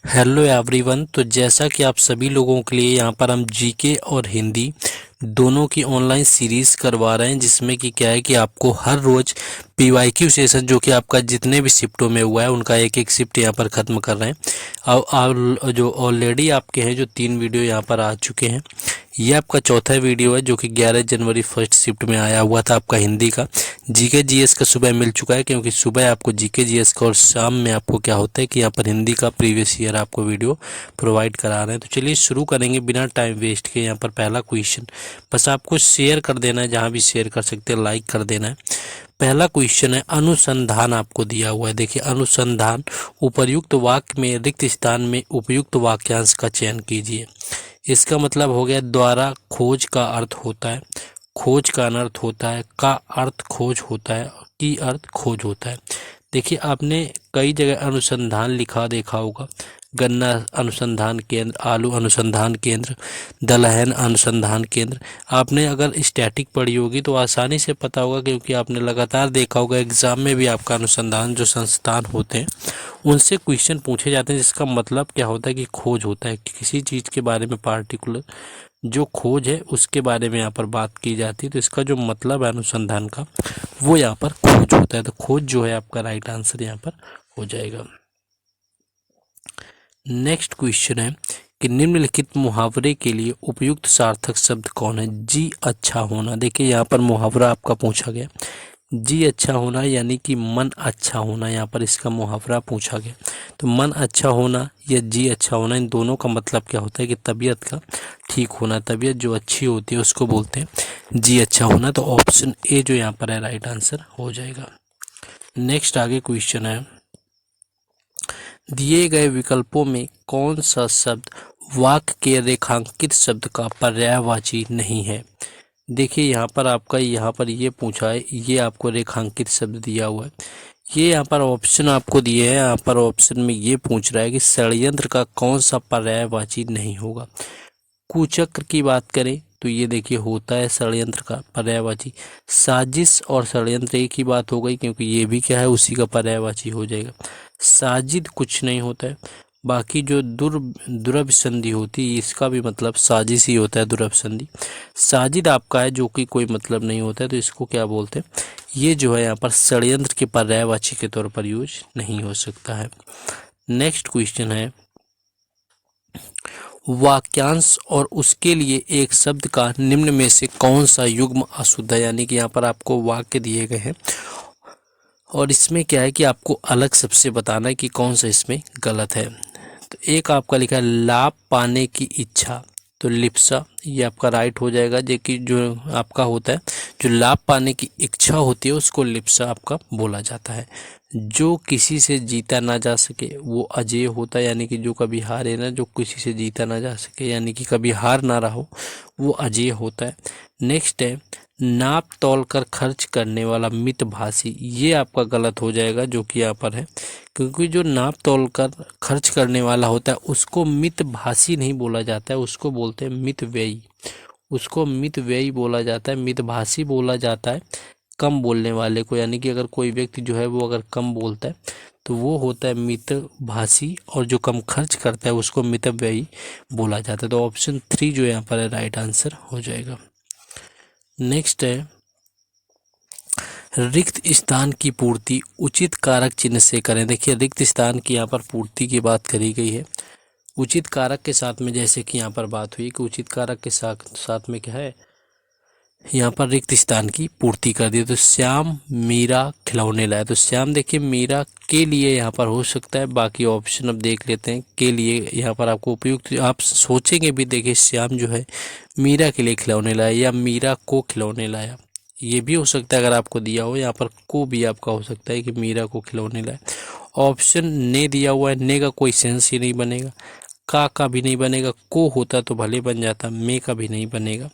Hello everyone. तो जैसा कि आप सभी लोगों के लिए यहाँ पर हम जीके और हिंदी दोनों की ऑनलाइन सीरीज करवा रहे हैं, जिसमें कि क्या है कि आपको हर रोज पीवाईक्यू सेशन जो कि आपका जितने भी शिफ्टों में हुआ है उनका एक एक शिफ्ट यहाँ पर ख़त्म कर रहे हैं। अब जो ऑलरेडी आपके हैं जो 3 वीडियो यहाँ पर आ चुके हैं, ये आपका चौथा वीडियो है जो कि 11 जनवरी फर्स्ट शिफ्ट में आया हुआ था आपका हिंदी का। जीके जीएस का सुबह मिल चुका है, क्योंकि सुबह आपको जीके जीएस का और शाम में आपको क्या होता है कि यहाँ पर हिंदी का प्रीवियस ईयर आपको वीडियो प्रोवाइड करा रहे हैं। तो चलिए शुरू करेंगे बिना टाइम वेस्ट के। यहाँ पर पहला क्वेश्चन, बस आपको शेयर कर देना है, जहाँ भी शेयर कर सकते हैं लाइक कर देना है। पहला क्वेश्चन है, अनुसंधान आपको दिया हुआ है। देखिए, अनुसंधान, उपर्युक्त वाक्य में रिक्त स्थान में उपयुक्त वाक्यांश का चयन कीजिए। इसका मतलब हो गया द्वारा खोज का अर्थ होता है, खोज का अनर्थ होता है, का अर्थ खोज होता है, की अर्थ खोज होता है। देखिए, आपने कई जगह अनुसंधान लिखा देखा होगा, गन्ना अनुसंधान केंद्र, आलू अनुसंधान केंद्र, दलहन अनुसंधान केंद्र। आपने अगर स्टैटिक पढ़ी होगी तो आसानी से पता होगा, क्योंकि आपने लगातार देखा होगा एग्जाम में भी आपका अनुसंधान जो संस्थान होते हैं उनसे क्वेश्चन पूछे जाते हैं, जिसका मतलब क्या होता है कि खोज होता है, किसी चीज़ के बारे में पार्टिकुलर जो खोज है उसके बारे में यहाँ पर बात की जाती है। तो इसका जो मतलब है अनुसंधान का, वो यहाँ पर खोज होता है। तो खोज जो है आपका राइट आंसर यहाँ पर हो जाएगा। नेक्स्ट क्वेश्चन है कि निम्नलिखित मुहावरे के लिए उपयुक्त सार्थक शब्द कौन है। जी अच्छा होना। देखिए, यहाँ पर मुहावरा आपका पूछा गया, जी अच्छा होना यानी कि मन अच्छा होना, यहाँ पर इसका मुहावरा पूछा गया। तो मन अच्छा होना या जी अच्छा होना, इन दोनों का मतलब क्या होता है कि तबीयत का ठीक होना, तबीयत जो अच्छी होती है उसको बोलते हैं जी अच्छा होना। तो ऑप्शन ए जो यहाँ पर है राइट आंसर हो जाएगा। नेक्स्ट आगे क्वेश्चन है, दिए गए विकल्पों में कौन सा शब्द वाक्य के रेखांकित शब्द का पर्यायवाची नहीं है। देखिए, यहाँ पर आपका यहाँ पर ये पूछा है, ये आपको रेखांकित शब्द दिया हुआ है। ये यहाँ पर ऑप्शन आपको दिए हैं, यहाँ पर ऑप्शन में ये पूछ रहा है कि षड्यंत्र का कौन सा पर्यायवाची नहीं होगा। कुचक्र की बात करें तो ये देखिए होता है षड्यंत्र का पर्यायवाची। साजिश और षड्यंत्र एक ही बात हो गई, क्योंकि ये भी क्या है उसी का पर्यायवाची हो जाएगा। साजिद कुछ नहीं होता है। बाकी जो दुरभ संधि होती है इसका भी मतलब साजिश ही होता है, दुरभ संधि। साजिद आपका है जो कि कोई मतलब नहीं होता है, तो इसको क्या बोलते हैं, ये जो है यहाँ पर षड्यंत्र के पर्यायवाची के तौर पर यूज नहीं हो सकता है। नेक्स्ट क्वेश्चन है, वाक्यांश और उसके लिए एक शब्द का निम्न में से कौन सा युग्म अशुद्ध है। यानी कि यहाँ पर आपको वाक्य दिए गए हैं और इसमें क्या है कि आपको अलग सबसे बताना है कि कौन सा इसमें गलत है। तो एक आपका लिखा है लाभ पाने की इच्छा, तो लिप्सा ये आपका राइट हो जाएगा। देखिए, जो आपका होता है जो लाभ पाने की इच्छा होती है उसको लिप्सा आपका बोला जाता है। जो किसी से जीता ना जा सके वो अजेय होता है, यानी कि जो कभी हारे ना, जो किसी से जीता ना जा सके यानी कि कभी हार ना रहो, वो अजेय होता है। नेक्स्ट है नाप तौल कर खर्च करने वाला मितभाषी, ये आपका गलत हो जाएगा जो कि यहाँ पर है, क्योंकि जो नाप तौल कर खर्च करने वाला होता है उसको मितभाषी नहीं बोला जाता है, उसको बोलते हैं मितव्ययी। उसको मितव्ययी बोला जाता है, मितभाषी बोला जाता है कम बोलने वाले को। यानी कि अगर कोई व्यक्ति जो है वो अगर कम बोलता है तो वो होता है मितभाषी, और जो कम खर्च करता है उसको मितव्ययी बोला जाता है। तो ऑप्शन 3 जो यहाँ पर है राइट आंसर हो जाएगा। नेक्स्ट है रिक्त स्थान की पूर्ति उचित कारक चिन्ह से करें। देखिए, रिक्त स्थान की यहाँ पर पूर्ति की बात करी गई है उचित कारक के साथ में, जैसे कि यहाँ पर बात हुई कि उचित कारक के साथ में क्या है, यहाँ पर रिक्त स्थान की पूर्ति कर दी। तो श्याम मीरा खिलौने लाए, तो श्याम देखिए मीरा के लिए यहाँ पर हो सकता है, बाकी ऑप्शन अब देख लेते हैं। के लिए यहाँ पर आपको उपयुक्त आप सोचेंगे भी, देखिए श्याम जो है मीरा के लिए खिलौने लाया या मीरा को खिलौने लाया, ये भी हो सकता है अगर आपको दिया हो। यहाँ पर को भी आपका हो सकता है कि मीरा को खिलौने लाए। ऑप्शन ने दिया हुआ है, ने का कोई सेंस ही नहीं बनेगा, का भी नहीं बनेगा, को होता तो भले बन जाता, मे का भी नहीं बनेगा,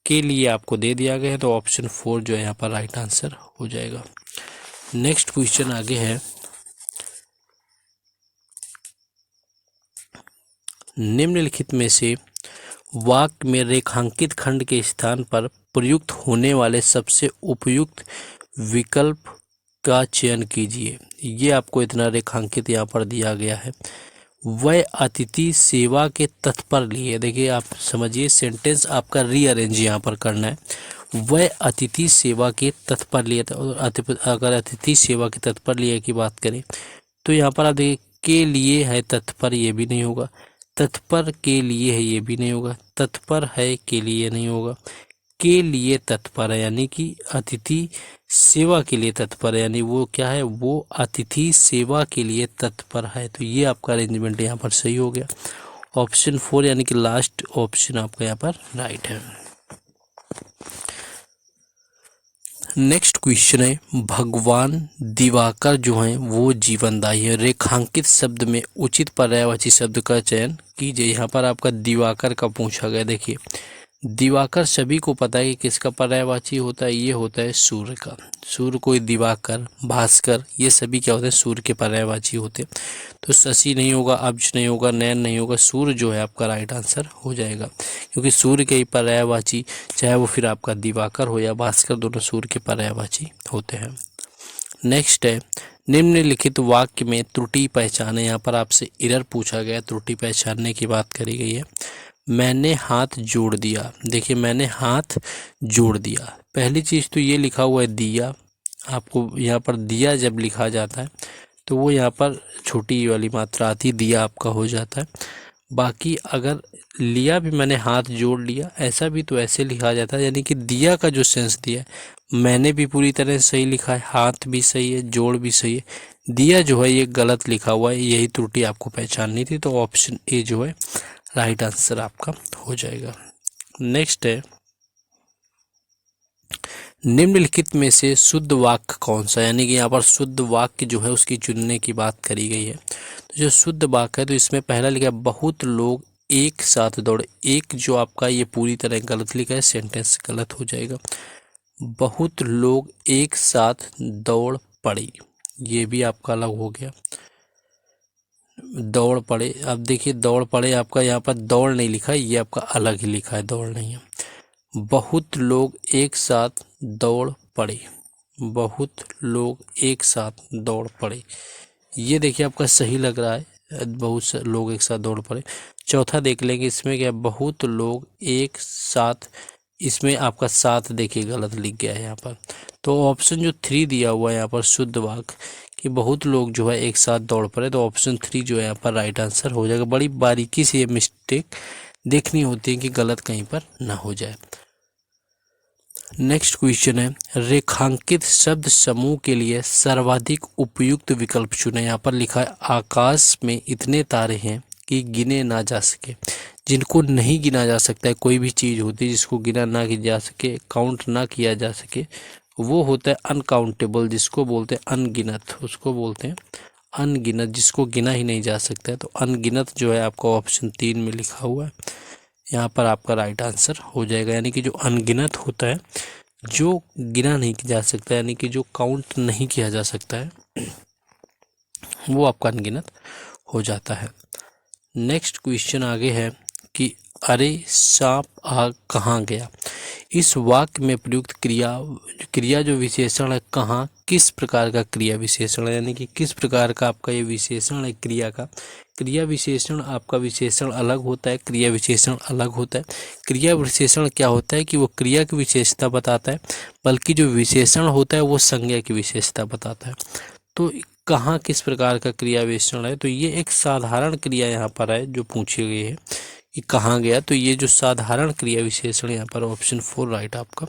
के लिए आपको दे दिया गया है। तो ऑप्शन 4 जो है यहाँ पर राइट आंसर हो जाएगा। नेक्स्ट क्वेश्चन आगे है, निम्नलिखित में से वाक्य में रेखांकित खंड के स्थान पर प्रयुक्त होने वाले सबसे उपयुक्त विकल्प का चयन कीजिए। ये आपको इतना रेखांकित यहाँ पर दिया गया है। वह अतिथि सेवा के तत्पर लिए, देखिए आप समझिए सेंटेंस आपका रीअरेंज यहाँ पर करना है। वह अतिथि सेवा के तत्पर लिए, अगर अतिथि सेवा के तत्पर लिए की बात करें तो यहाँ पर आप देखिए के लिए है तत्पर, ये भी नहीं होगा। तत्पर के लिए है, ये भी नहीं होगा। तत्पर है के लिए नहीं होगा। के लिए तत्पर है यानी कि अतिथि सेवा के लिए तत्पर है, यानी वो क्या है, वो अतिथि सेवा के लिए तत्पर है। तो ये आपका अरेंजमेंट यहाँ पर सही हो गया। ऑप्शन 4 यानी कि लास्ट ऑप्शन आपका यहाँ पर राइट है। नेक्स्ट क्वेश्चन है, भगवान दिवाकर जो हैं वो जीवनदायी है। रेखांकित शब्द में उचित पर्यायवाची शब्द का चयन कीजिए। यहाँ पर आपका दिवाकर का पूछा गया। देखिए दिवाकर सभी को पता है कि किसका पर्यायवाची होता है, ये होता है सूर्य का। सूर्य कोई दिवाकर, भास्कर, ये सभी क्या होते हैं, सूर्य के पर्यायवाची होते हैं। तो शशि नहीं होगा, अब्ज नहीं होगा, नयन नहीं होगा, सूर्य जो है आपका राइट आंसर हो जाएगा, क्योंकि सूर्य के ही पर्यायवाची, चाहे वो फिर आपका दिवाकर हो या भास्कर, दोनों सूर्य के पर्यायवाची होते हैं। नेक्स्ट है, निम्नलिखित वाक्य में त्रुटि पहचाने। यहाँ पर आपसे एरर पूछा गया, त्रुटि पहचानने की बात करी गई है। मैंने हाथ जोड़ दिया, देखिए मैंने हाथ जोड़ दिया, पहली चीज़ तो ये लिखा हुआ है दिया। आपको यहाँ पर दिया जब लिखा जाता है तो वो यहाँ पर छोटी वाली मात्रा आती है, दिया आपका हो जाता है। बाकी अगर लिया भी मैंने हाथ जोड़ लिया, ऐसा भी तो ऐसे लिखा जाता है, यानी कि दिया का जो सेंस दिया है मैंने भी पूरी तरह सही लिखा है, हाथ भी सही है, जोड़ भी सही है, दिया जो है ये गलत लिखा हुआ है। यही त्रुटि आपको पहचाननी थी, तो ऑप्शन ए जो है राइट आंसर आपका हो जाएगा। नेक्स्ट है, निम्नलिखित में से शुद्ध वाक्य कौन सा, यानी कि यहाँ पर शुद्ध वाक्य जो है उसकी चुनने की बात करी गई है। तो जो शुद्ध वाक्य है तो इसमें पहला लिखा है बहुत लोग एक साथ दौड़े। एक जो आपका ये पूरी तरह गलत लिखा है, सेंटेंस गलत हो जाएगा। बहुत लोग एक साथ दौड़ पड़े, ये भी आपका अलग हो गया। दौड़ पड़े, अब देखिए दौड़ पड़े आपका यहाँ पर दौड़ नहीं लिखा है, ये आपका अलग ही लिखा है, दौड़ नहीं है। बहुत लोग एक साथ दौड़ पड़े, बहुत लोग एक साथ दौड़ पड़े, ये देखिए आपका सही लग रहा है, बहुत से लोग एक साथ दौड़ पड़े। चौथा देख लेंगे, इसमें क्या बहुत लोग एक साथ, इसमें आपका साथ देखिए गलत लिख गया है यहाँ पर। तो ऑप्शन जो 3 दिया हुआ है यहाँ पर शुद्ध वाक्य कि बहुत लोग जो है एक साथ दौड़ पड़े, तो ऑप्शन 3 जो है यहाँ पर राइट आंसर हो जाएगा। बड़ी बारीकी से ये मिस्टेक देखनी होती है कि गलत कहीं पर ना हो जाए। नेक्स्ट क्वेश्चन है, रेखांकित शब्द समूह के लिए सर्वाधिक उपयुक्त विकल्प चुने। यहाँ पर लिखा है आकाश में इतने तारे हैं कि गिने ना जा सके। जिनको नहीं गिना जा सकता है, कोई भी चीज़ होती है जिसको गिना ना की जा सके, काउंट ना किया जा सके, वो होता है अनकाउंटेबल, जिसको बोलते हैं अनगिनत, उसको बोलते हैं अनगिनत, जिसको गिना ही नहीं जा सकता है। तो अनगिनत जो है आपका ऑप्शन 3 में लिखा हुआ है, यहाँ पर आपका राइट आंसर हो जाएगा। यानी कि जो अनगिनत होता है, जो गिना नहीं जा सकता, यानी कि जो काउंट नहीं किया जा सकता है, वो आपका अनगिनत हो जाता है। नेक्स्ट क्वेश्चन आगे है कि अरे सांप आग कहाँ गया। इस वाक्य में प्रयुक्त क्रिया जो विशेषण है, कहाँ, किस प्रकार का क्रिया विशेषण है, यानी कि किस प्रकार का आपका ये विशेषण है क्रिया का। क्रिया विशेषण आपका विशेषण अलग होता है, क्रिया विशेषण अलग होता है। क्रिया विशेषण क्या होता है कि वो क्रिया की विशेषता बताता है, बल्कि जो विशेषण होता है वो संज्ञा की विशेषता बताता है। तो कहाँ किस प्रकार का क्रिया विशेषण है, तो ये एक साधारण क्रिया यहाँ पर है जो पूछी गई है कि कहाँ गया। तो ये जो साधारण क्रिया विशेषण यहाँ पर ऑप्शन 4 राइट आपका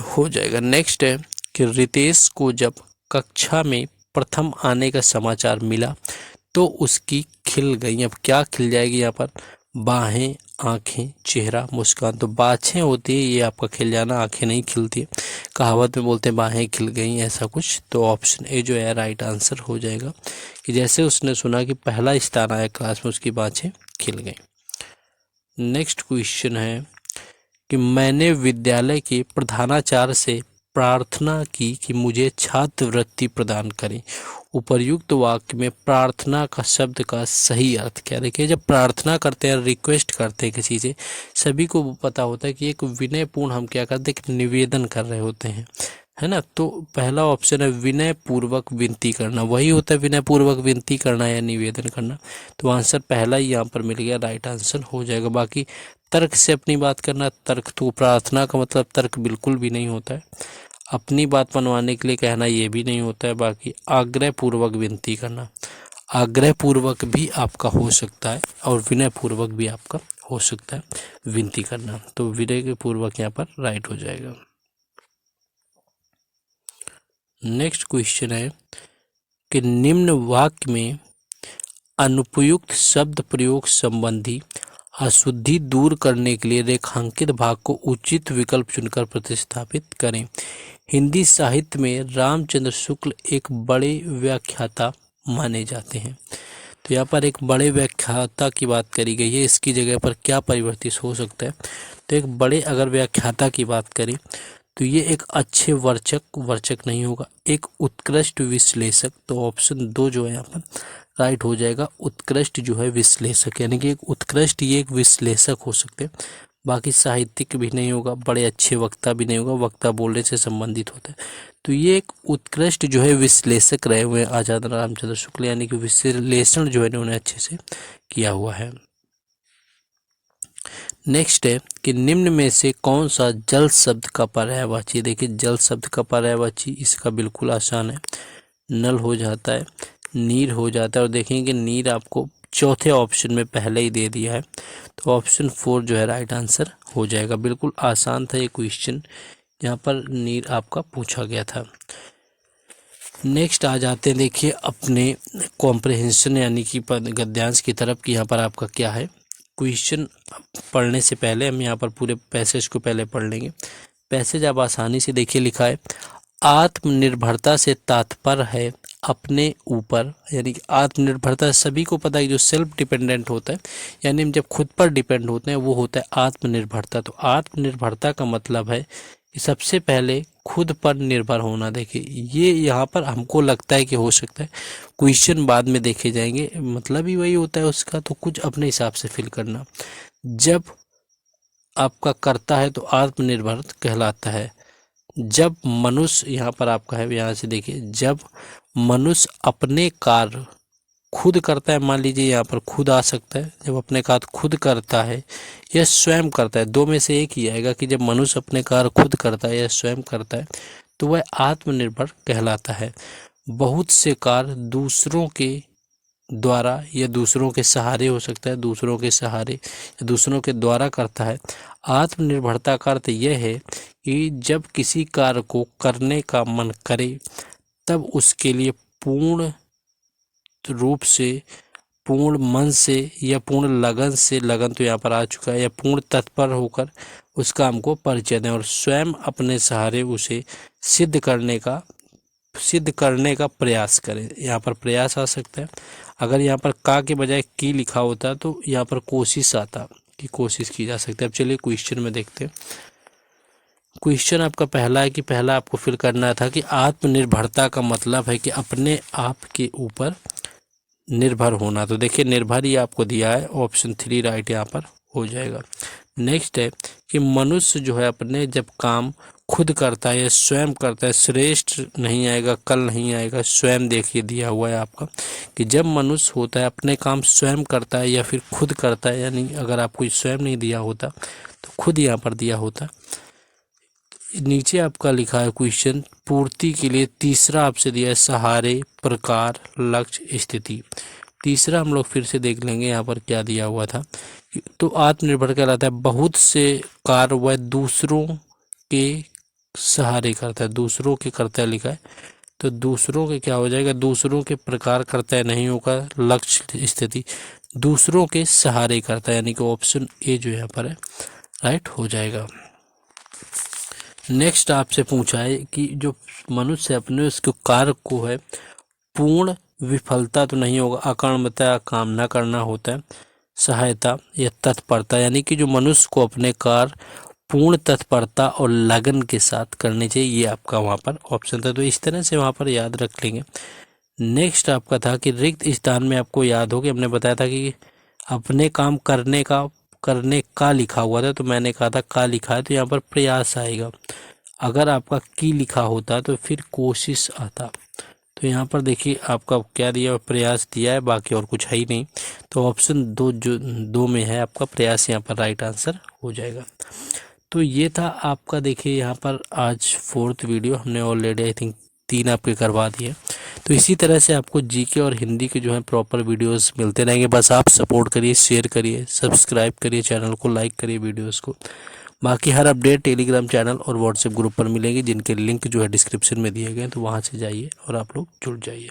हो जाएगा। नेक्स्ट है कि रितेश को जब कक्षा में प्रथम आने का समाचार मिला तो उसकी खिल गई। अब क्या खिल जाएगी यहाँ पर, बाहें, आंखें, चेहरा, मुस्कान। तो बाछें होती है ये आपका खिल जाना, आंखें नहीं खिलती है। कहावत में बोलते हैं बाहें खिल गई, ऐसा कुछ। तो ऑप्शन ए जो है राइट आंसर हो जाएगा कि जैसे उसने सुना कि पहला स्थान आया क्लास में, उसकी बाछें खिल गई। नेक्स्ट क्वेश्चन है कि मैंने विद्यालय के प्रधानाचार्य से प्रार्थना की कि मुझे छात्रवृत्ति प्रदान करें। उपर्युक्त वाक्य में प्रार्थना का शब्द का सही अर्थ क्या। देखिए जब प्रार्थना करते हैं, रिक्वेस्ट करते हैं किसी से, सभी को पता होता है कि एक विनयपूर्ण हम क्या करते हैं, निवेदन कर रहे होते हैं, है ना। तो पहला ऑप्शन है विनय पूर्वक विनती करना, वही होता है विनय पूर्वक विनती करना या निवेदन करना। तो आंसर पहला ही यहाँ पर मिल गया, राइट आंसर हो जाएगा। बाकी तर्क से अपनी बात करना, तर्क तो प्रार्थना का मतलब तर्क बिल्कुल भी नहीं होता है। अपनी बात मनवाने के लिए कहना ये भी नहीं होता है। बाकी आग्रह पूर्वक विनती करना, आग्रह पूर्वक भी आपका हो सकता है और विनय पूर्वक भी आपका हो सकता है विनती करना। तो विनय पूर्वक यहाँ पर राइट हो जाएगा। नेक्स्ट क्वेश्चन है कि निम्न वाक्य में अनुपयुक्त शब्द प्रयोग संबंधी अशुद्धि दूर करने के लिए रेखांकित भाग को उचित विकल्प चुनकर प्रतिस्थापित करें। हिंदी साहित्य में रामचंद्र शुक्ल एक बड़े व्याख्याता माने जाते हैं। तो यहाँ पर एक बड़े व्याख्याता की बात करी गई है, इसकी जगह पर क्या परिवर्तित हो सकता है। तो एक बड़े अगर व्याख्याता की बात करें तो ये एक अच्छे वाचक नहीं होगा, एक उत्कृष्ट विश्लेषक। तो ऑप्शन 2 जो है यहाँ पर राइट हो जाएगा, उत्कृष्ट जो है विश्लेषक, यानी कि एक उत्कृष्ट ये एक विश्लेषक हो सकते हैं। बाकी साहित्यिक भी नहीं होगा, बड़े अच्छे वक्ता भी नहीं होगा, वक्ता बोलने से संबंधित होता है। तो ये एक उत्कृष्ट जो है विश्लेषक रहे हुए हैं आचार्य रामचंद्र शुक्ल, यानी कि विश्लेषण जो है इन्होंने अच्छे से किया हुआ है। नेक्स्ट है कि निम्न में से कौन सा जल शब्द का पर्यायवाची। देखिए जल शब्द का पर्यायवाची इसका बिल्कुल आसान है, नल हो जाता है, नीर हो जाता है। और देखेंगे नीर आपको चौथे ऑप्शन में पहले ही दे दिया है, तो ऑप्शन 4 जो है राइट आंसर हो जाएगा। बिल्कुल आसान था ये क्वेश्चन, यहाँ पर नीर आपका पूछा गया था। नेक्स्ट आ जाते हैं देखिए अपने कॉम्प्रहेंशन यानी कि गद्यांश की तरफ, कि यहाँ पर आपका क्या है। क्वेश्चन पढ़ने से पहले हम यहाँ पर पूरे पैसेज को पहले पढ़ लेंगे। पैसेज आप आसानी से देखिए, लिखा है आत्मनिर्भरता से तात्पर्य है अपने ऊपर, यानी कि आत्मनिर्भरता सभी को पता है जो सेल्फ डिपेंडेंट होता है, यानी हम जब खुद पर डिपेंड होते हैं वो होता है आत्मनिर्भरता। तो आत्मनिर्भरता का मतलब है कि सबसे पहले खुद पर निर्भर होना। देखिए ये यहाँ पर हमको लगता है कि हो सकता है, क्वेश्चन बाद में देखे जाएंगे, मतलब ही वही होता है उसका, तो कुछ अपने हिसाब से फिल करना। जब आपका करता है तो आत्मनिर्भर कहलाता है। जब मनुष्य, यहाँ पर आपका है, यहाँ से देखिए, जब मनुष्य अपने कार्य खुद करता है, मान लीजिए यहाँ पर खुद आ सकता है, जब अपने कार्य खुद करता है या स्वयं करता है, दो में से एक ही आएगा कि जब मनुष्य अपने कार्य खुद करता है या स्वयं करता है तो वह आत्मनिर्भर कहलाता है। बहुत से कार्य दूसरों के द्वारा या दूसरों के सहारे हो सकता है, दूसरों के सहारे या दूसरों के द्वारा करता है। आत्मनिर्भरता का अर्थ यह है कि जब किसी कार्य को करने का मन करे तब उसके लिए पूर्ण रूप से, पूर्ण मन से या पूर्ण लगन से, लगन तो यहाँ पर आ चुका है, या पूर्ण तत्पर होकर उस काम को परिचय दें और स्वयं अपने सहारे उसे सिद्ध करने का प्रयास करें। यहाँ पर प्रयास आ सकता है। अगर यहाँ पर का के बजाय की लिखा होता तो यहाँ पर कोशिश आता कि कोशिश की जा सकती है। अब चलिए क्वेश्चन में देखते हैं। क्वेश्चन आपका पहला है कि पहला आपको फिल करना था कि आत्मनिर्भरता का मतलब है कि अपने आप के ऊपर निर्भर होना। तो देखिए निर्भर ही आपको दिया है, ऑप्शन 3 राइट यहाँ पर हो जाएगा। नेक्स्ट है कि मनुष्य जो है अपने जब काम खुद करता है या स्वयं करता है, श्रेष्ठ नहीं आएगा, कल नहीं आएगा, स्वयं देखिए दिया हुआ है आपका कि जब मनुष्य होता है अपने काम स्वयं करता है या फिर खुद करता है, यानी अगर आपको स्वयं नहीं दिया होता तो खुद यहाँ पर दिया होता। नीचे आपका लिखा है क्वेश्चन पूर्ति के लिए तीसरा आपसे दिया है सहारे, प्रकार, लक्ष्य, स्थिति। तीसरा हम लोग फिर से देख लेंगे यहाँ पर क्या दिया हुआ था। तो आत्मनिर्भर कहलाता है बहुत से कार्य वह दूसरों के सहारे करता है, दूसरों के करता है लिखा है, तो दूसरों के क्या हो जाएगा, दूसरों के प्रकार करता है नहीं होगा, लक्ष्य स्थिति दूसरों के सहारे करता है, यानी कि ऑप्शन ए जो यहाँ पर है राइट हो जाएगा। नेक्स्ट आपसे पूछा है कि जो मनुष्य अपने उसके कार्य को है पूर्ण विफलता तो नहीं होगा, अकर्मता काम ना करना होता है, सहायता या तत्परता, यानी कि जो मनुष्य को अपने कार्य पूर्ण तत्परता और लगन के साथ करने चाहिए, ये आपका वहाँ पर ऑप्शन था। तो इस तरह से वहाँ पर याद रख लेंगे। नेक्स्ट आपका था कि रिक्त स्थान में आपको याद हो कि हमने बताया था कि अपने काम करने का लिखा हुआ था, तो मैंने कहा था का लिखा है तो यहाँ पर प्रयास आएगा। अगर आपका की लिखा होता तो फिर कोशिश आता। तो यहाँ पर देखिए आपका क्या दिया, प्रयास दिया है, बाकी और कुछ है ही नहीं। तो ऑप्शन 2 जो 2 में है आपका प्रयास, यहाँ पर राइट आंसर हो जाएगा। तो ये था आपका देखिए यहाँ पर आज 4th वीडियो हमने ऑलरेडी आई थिंक 3 आपके करवा दिए। तो इसी तरह से आपको जीके और हिंदी के जो है प्रॉपर वीडियोस मिलते रहेंगे। बस आप सपोर्ट करिए, शेयर करिए, सब्सक्राइब करिए, चैनल को लाइक करिए, वीडियोस को। बाकी हर अपडेट टेलीग्राम चैनल और व्हाट्सएप ग्रुप पर मिलेंगे, जिनके लिंक जो है डिस्क्रिप्शन में दिए गए हैं। तो वहाँ से जाइए और आप लोग जुड़ जाइए।